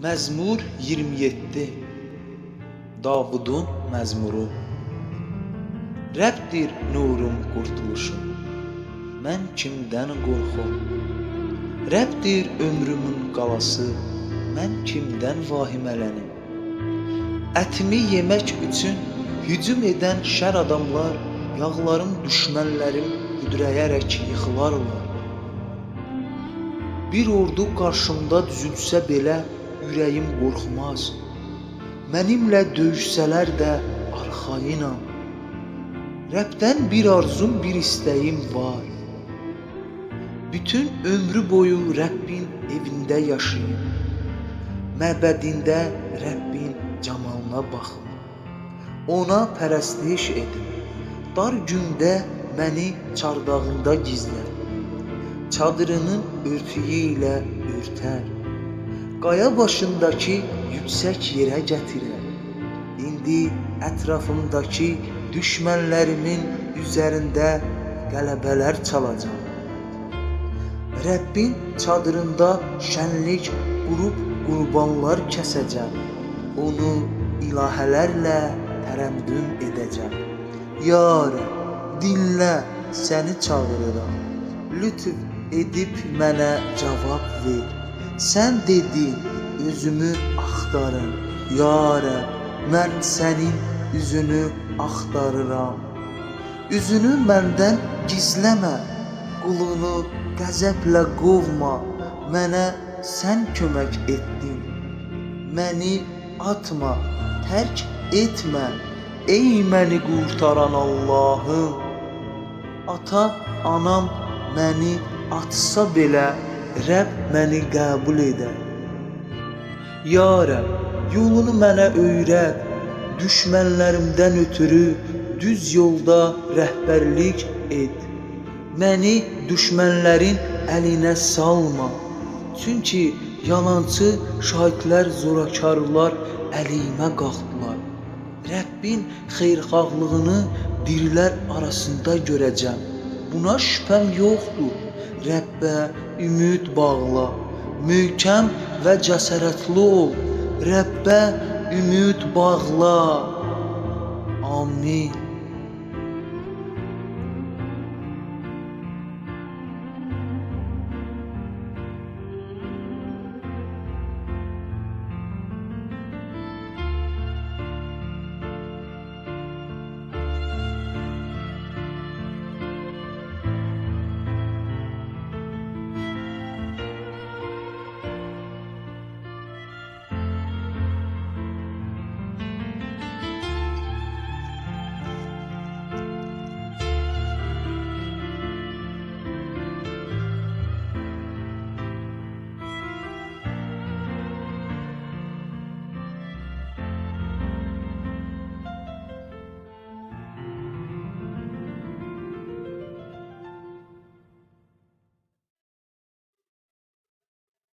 Məzmur 27 Davudun məzmuru. Rəbdir nurum, qurtuluşum, mən kimdən qorxum? Rəbdir ömrümün qalası, mən kimdən vahimələnim? Ətimi yemək üçün hücum edən şər adamlar, yağlarım düşmənlərim büdrəyərək yıxılarlar. Bir ordu qarşımda düzülsə belə, ürəyim qorxmaz. Mənimlə döyüşsələr də arxayınam. Rəbdən bir arzum, bir istəyim var. Bütün ömrü boyu Rəbbin evində yaşayım. Məbədində Rəbbin camalına baxım. Ona pərəstiş edim. Dar gündə məni çardağında gizlər. Çadırının örtüyü ilə örtər. Qaya başındakı yüksək yerə gətirər. İndi ətrafımdakı düşmənlərimin üzərində qələbələr çalacaq. Rəbbin çadırında şənlik qurub qurbanlar kəsəcəm. Onu ilahələrlə tərənnüm edəcəm. Ya Rəbb, dinlə, səni çağırıram. Lütf edib mənə cavab ver. Sən dedin, özümü axtarın. Ya Rəbb, mən sənin üzünü axtarıram. Üzünü məndən gizləmə, qulunu qəzəblə qovma. Mənə sən kömək etdin. Məni atma, tərk etmə. Ey məni qurtaran Allahım. Ata, anam məni atsa belə, Rəbb məni qəbul edər. Ya Rəbb, yolunu mənə öyrət. Düşmənlərimdən ötürü düz yolda rəhbərlik et. Məni düşmənlərin əlinə salma. Çünki yalançı şahidlər, zorakarlar əleyhimə qalxdılar. Rəbbin xeyirxahlığını dirilər arasında görəcəm. Buna şübhəm yoxdur. Rəbbə ümid bağla, möhkəm və cəsarətli ol. Rəbbə ümid bağla. Amin.